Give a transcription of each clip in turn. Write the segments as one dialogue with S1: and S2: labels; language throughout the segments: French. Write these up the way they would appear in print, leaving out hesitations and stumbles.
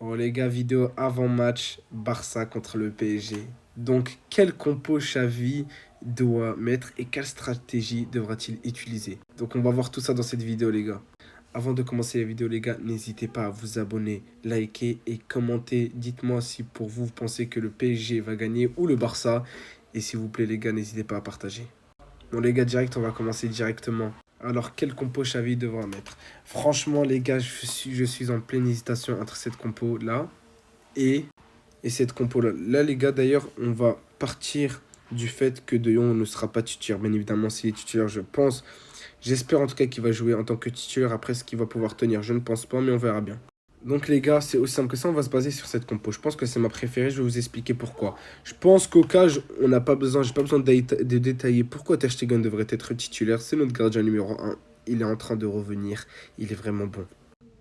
S1: Bon les gars, vidéo avant-match, Barça contre le PSG. Donc, quel compo Xavi doit mettre et quelle stratégie devra-t-il utiliser? Donc, on va voir tout ça dans cette vidéo les gars. Avant de commencer la vidéo les gars, n'hésitez pas à vous abonner, liker et commenter. Dites-moi si pour vous, vous pensez que le PSG va gagner ou le Barça. Et s'il vous plaît les gars, n'hésitez pas à partager. Bon les gars, direct, on va commencer directement. Alors, quel compo Xavi devra mettre? Franchement, les gars, je suis en pleine hésitation entre cette compo-là et, et cette compo-là. Là, les gars, d'ailleurs, on va partir du fait que De Jong ne sera pas titulaire. Bien évidemment, s'il est titulaire, je pense. J'espère en tout cas qu'il va jouer en tant que titulaire. Après, ce qu'il va pouvoir tenir, je ne pense pas, mais on verra bien. Donc les gars, c'est aussi simple que ça, on va se baser sur cette compo. Je pense que c'est ma préférée, je vais vous expliquer pourquoi. Je pense qu'au cas, on n'a pas besoin, j'ai pas besoin de détailler pourquoi Ter Stegen devrait être titulaire. C'est notre gardien numéro 1. Il est en train de revenir, il est vraiment bon.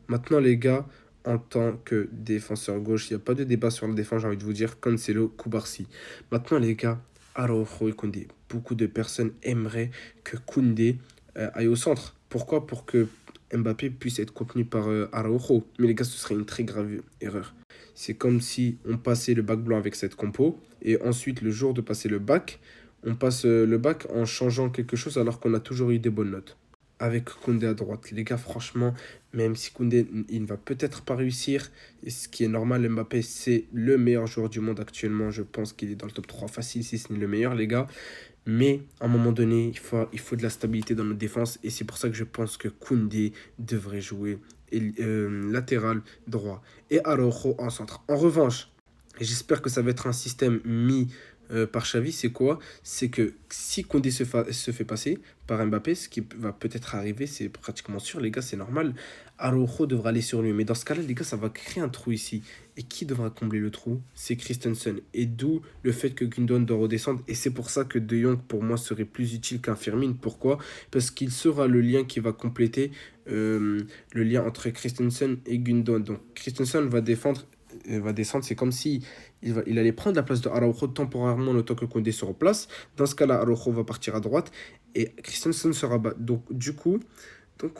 S1: Maintenant les gars, en tant que défenseur gauche, il n'y a pas de débat sur la défense, j'ai envie de vous dire, Cancelo, Koubarsi. Maintenant les gars, Araujo et Koundé. Beaucoup de personnes aimeraient que Koundé aille au centre. Pourquoi? Pour que Mbappé puisse être contenu par Araujo. Mais les gars, ce serait une très grave erreur. C'est comme si on passait le bac blanc avec cette compo et ensuite, le jour de passer le bac, on passe le bac en changeant quelque chose alors qu'on a toujours eu des bonnes notes. Avec Koundé à droite. Les gars, franchement, même si Koundé, il ne va peut-être pas réussir, et ce qui est normal, Mbappé, c'est le meilleur joueur du monde actuellement. Je pense qu'il est dans le top 3 facile, si ce n'est le meilleur, les gars. Mais à un moment donné, il faut de la stabilité dans notre défense. Et c'est pour ça que je pense que Koundé devrait jouer latéral droit. Et Araujo en centre. En revanche, j'espère que ça va être un système mis par Xavi. C'est quoi? C'est que si Koundé se fait passer par Mbappé, ce qui va peut-être arriver, c'est pratiquement sûr, les gars, c'est normal. Araujo devra aller sur lui. Mais dans ce cas-là, les gars, ça va créer un trou ici. Et qui devra combler le trou? C'est Christensen. Et d'où le fait que Gundogan doit redescendre. Et c'est pour ça que De Jong, pour moi, serait plus utile qu'un Firmine. Pourquoi? Parce qu'il sera le lien qui va compléter le lien entre Christensen et Gundogan. Donc Christensen va descendre, c'est comme si il allait prendre la place de Araujo temporairement le temps que Koundé se replace. Dans ce cas-là, Araujo va partir à droite et Christensen sera bas. Donc du coup,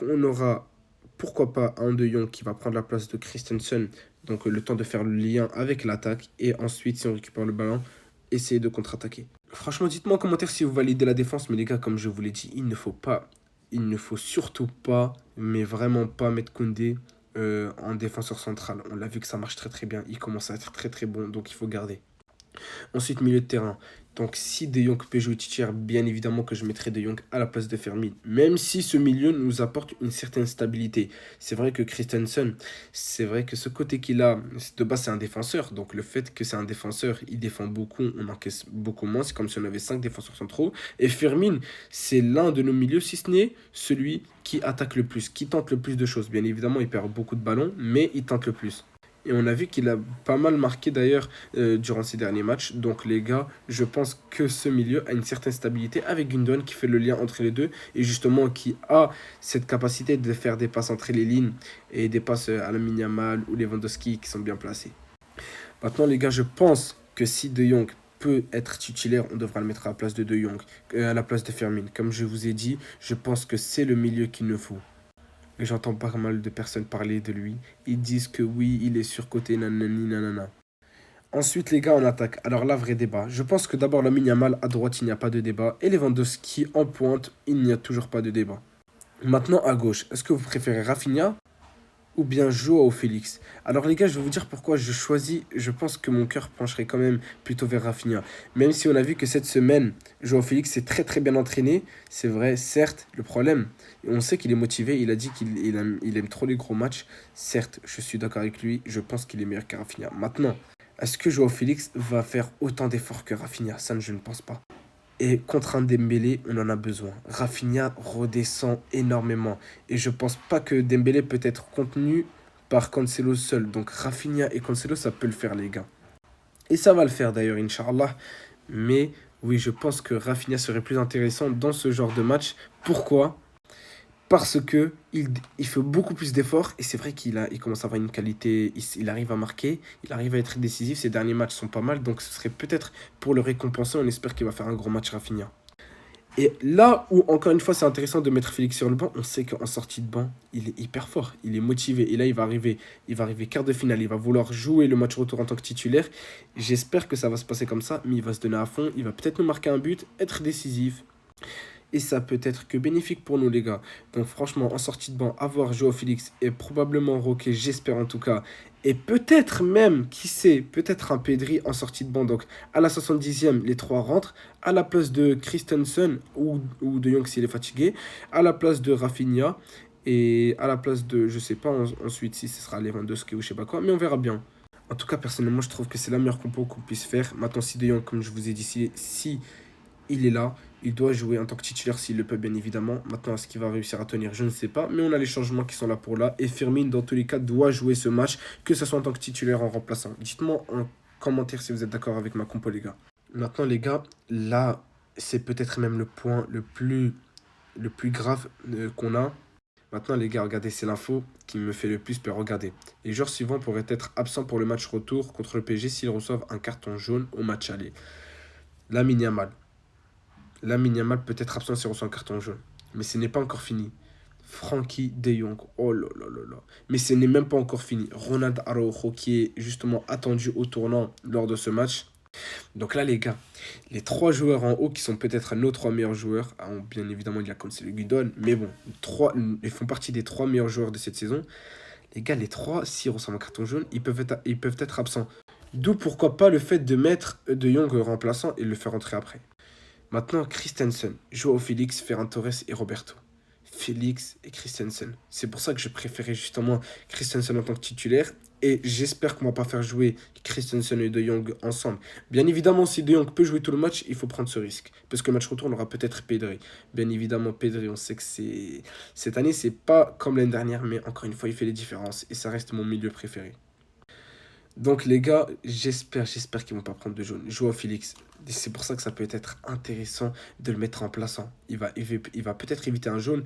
S1: on aura pourquoi pas un De Jong qui va prendre la place de Christensen, donc le temps de faire le lien avec l'attaque et ensuite si on récupère le ballon, essayer de contre-attaquer. Franchement, dites-moi en commentaire si vous validez la défense, mais les gars, comme je vous l'ai dit, il ne faut surtout pas, mais vraiment pas mettre Koundé en défenseur central. On l'a vu que ça marche très très bien. Il commence à être très très bon, donc il faut garder. Ensuite, milieu de terrain. Donc, si De Jong peut jouer titulaire, bien évidemment que je mettrai De Jong à la place de Fermin. Même si ce milieu nous apporte une certaine stabilité. C'est vrai que Christensen, c'est vrai que ce côté qu'il a, de base, c'est un défenseur. Donc, le fait que c'est un défenseur, il défend beaucoup, on encaisse beaucoup moins. C'est comme si on avait 5 défenseurs centraux. Et Fermin, c'est l'un de nos milieux, si ce n'est celui qui attaque le plus, qui tente le plus de choses. Bien évidemment, il perd beaucoup de ballons, mais il tente le plus. Et on a vu qu'il a pas mal marqué d'ailleurs durant ces derniers matchs. Donc les gars, je pense que ce milieu a une certaine stabilité avec Gundogan qui fait le lien entre les deux et justement qui a cette capacité de faire des passes entre les lignes et des passes à la Yamal ou Lewandowski qui sont bien placés. Maintenant les gars, je pense que si De Jong peut être titulaire, on devra le mettre à la place de De Jong, à la place de Fermin. Comme je vous ai dit, je pense que c'est le milieu qu'il nous faut. Et j'entends pas mal de personnes parler de lui. Ils disent que oui, il est surcoté, nanani, nanana. Ensuite, les gars, on attaque. Alors là, vrai débat. Je pense que d'abord, Lamine Yamal, à droite, il n'y a pas de débat. Et Lewandowski, en pointe, il n'y a toujours pas de débat. Maintenant, à gauche, est-ce que vous préférez Rafinha ou bien Joao Félix? Alors les gars, je vais vous dire pourquoi je pense que mon cœur pencherait quand même plutôt vers Rafinha. Même si on a vu que cette semaine, Joao Félix s'est très très bien entraîné, c'est vrai, certes, le problème, on sait qu'il est motivé, il a dit qu'il aime trop les gros matchs, certes, je suis d'accord avec lui, je pense qu'il est meilleur que Rafinha. Maintenant, est-ce que Joao Félix va faire autant d'efforts que Rafinha? Ça, je ne pense pas. Et contre un Dembélé, on en a besoin. Rafinha redescend énormément. Et je pense pas que Dembélé peut être contenu par Cancelo seul. Donc Rafinha et Cancelo, ça peut le faire, les gars. Et ça va le faire d'ailleurs, Inch'Allah. Mais oui, je pense que Rafinha serait plus intéressant dans ce genre de match. Pourquoi? Parce que il fait beaucoup plus d'efforts et c'est vrai il commence à avoir une qualité, il arrive à marquer, il arrive à être décisif, ses derniers matchs sont pas mal, donc ce serait peut-être pour le récompenser, on espère qu'il va faire un gros match Rafinha. Et là où, encore une fois, c'est intéressant de mettre Félix sur le banc, on sait qu'en sortie de banc, il est hyper fort, il est motivé. Et là, il va arriver quart de finale, il va vouloir jouer le match retour en tant que titulaire. J'espère que ça va se passer comme ça, mais il va se donner à fond, il va peut-être nous marquer un but, être décisif. Et ça peut être que bénéfique pour nous, les gars. Donc, franchement, en sortie de banc, avoir Joao Félix et probablement Roquet, j'espère en tout cas. Et peut-être même, qui sait, peut-être un Pedri en sortie de banc. Donc, à la 70e, les trois rentrent. À la place de Christensen ou de Jong s'il est fatigué. À la place de Rafinha. Et à la place de, je sais pas, ensuite si ce sera Lewandowski ou je sais pas quoi. Mais on verra bien. En tout cas, personnellement, je trouve que c'est la meilleure compo qu'on puisse faire. Maintenant, si De Jong, comme je vous ai dit, si il est là, il doit jouer en tant que titulaire s'il le peut, bien évidemment. Maintenant, est-ce qu'il va réussir à tenir? Je ne sais pas. Mais on a les changements qui sont là pour là. Et Firmine, dans tous les cas, doit jouer ce match, que ce soit en tant que titulaire ou en remplaçant. Dites-moi en commentaire si vous êtes d'accord avec ma compo, les gars. Maintenant, les gars, là, c'est peut-être même le point le plus grave qu'on a. Maintenant, les gars, regardez, c'est l'info qui me fait le plus peur. Regardez, les joueurs suivants pourraient être absents pour le match retour contre le PSG s'ils reçoivent un carton jaune au match aller. Lamine Yamal. Lamine Yamal peut être absent s'il reçoit un carton jaune. Mais ce n'est pas encore fini. Frankie De Jong. Oh là là là là. Mais ce n'est même pas encore fini. Ronald Araujo qui est justement attendu au tournant lors de ce match. Donc là, les gars, les trois joueurs en haut qui sont peut-être nos trois meilleurs joueurs. Ah, bien évidemment, il y a Cancelo Guidon. Mais bon, ils font partie des trois meilleurs joueurs de cette saison. Les gars, les trois, s'ils reçoivent un carton jaune, ils peuvent être absents. D'où pourquoi pas le fait de mettre De Jong remplaçant et le faire entrer après. Maintenant, Christensen, Joao Félix, Ferran Torres et Roberto. Félix et Christensen. C'est pour ça que je préférais justement Christensen en tant que titulaire. Et j'espère qu'on ne va pas faire jouer Christensen et De Jong ensemble. Bien évidemment, si De Jong peut jouer tout le match, il faut prendre ce risque. Parce que le match retour, on aura peut-être Pedri. Bien évidemment, Pedri, on sait que c'est... Cette année, c'est pas comme l'année dernière, mais encore une fois, il fait les différences. Et ça reste mon milieu préféré. Donc les gars, j'espère qu'ils vont pas prendre de jaune. Joao Félix, c'est pour ça que ça peut être intéressant de le mettre en plaçant. Il va peut-être éviter un jaune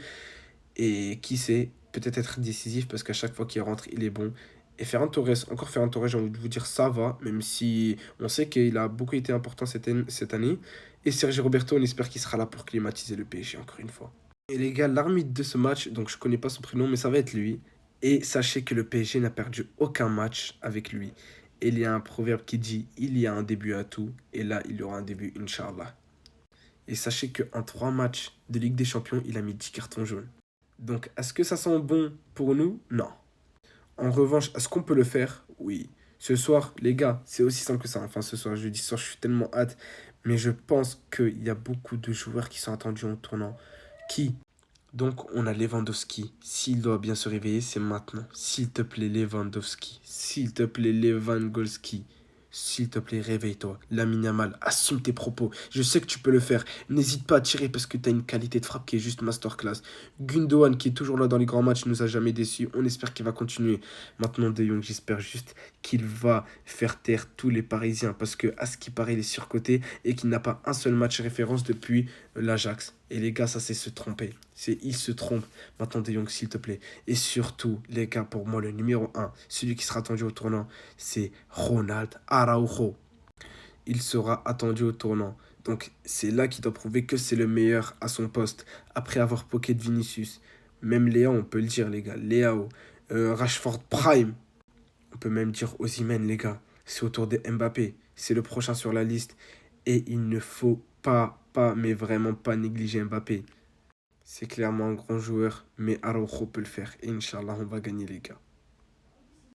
S1: et qui sait, peut-être être décisif parce qu'à chaque fois qu'il rentre, il est bon. Et Ferran Torres, j'ai envie de vous dire ça va, même si on sait qu'il a beaucoup été important cette année. Et Sergio Roberto, on espère qu'il sera là pour climatiser le PSG encore une fois. Et les gars, l'arbitre de ce match, donc je connais pas son prénom, mais ça va être lui. Et sachez que le PSG n'a perdu aucun match avec lui. Et il y a un proverbe qui dit, il y a un début à tout, et là, il y aura un début, Inch'Allah. Et sachez qu'en 3 matchs de Ligue des Champions, il a mis 10 cartons jaunes. Donc, est-ce que ça sent bon pour nous? Non. En revanche, est-ce qu'on peut le faire? Oui. Ce soir, les gars, c'est aussi simple que ça. Enfin, ce soir, jeudi soir, je suis tellement hâte. Mais je pense qu'il y a beaucoup de joueurs qui sont attendus en tournant. Qui donc, on a Lewandowski. S'il doit bien se réveiller, c'est maintenant. S'il te plaît, Lewandowski. S'il te plaît, Lewandowski. S'il te plaît, réveille-toi. Lamine Yamal, assume tes propos. Je sais que tu peux le faire. N'hésite pas à tirer parce que tu as une qualité de frappe qui est juste masterclass. Gundogan, qui est toujours là dans les grands matchs, nous a jamais déçus. On espère qu'il va continuer. Maintenant, De Jong, j'espère juste qu'il va faire taire tous les Parisiens parce que, à ce qui paraît, il est surcoté et qu'il n'a pas un seul match référence depuis l'Ajax. Et les gars, ça c'est se tromper. Il se trompe. Maintenant, De Jong, s'il te plaît. Et surtout, les gars, pour moi, le numéro 1, celui qui sera attendu au tournant, c'est Ronald Araujo. Il sera attendu au tournant. Donc, c'est là qu'il doit prouver que c'est le meilleur à son poste. Après avoir poké de Vinicius. Même Léao, on peut le dire, les gars. Léao, Rashford Prime. On peut même dire Osimhen, les gars. C'est autour de Mbappé. C'est le prochain sur la liste. Et il ne faut mais vraiment pas négliger Mbappé. C'est clairement un grand joueur, mais Araujo peut le faire. Et Inch'Allah, on va gagner, les gars.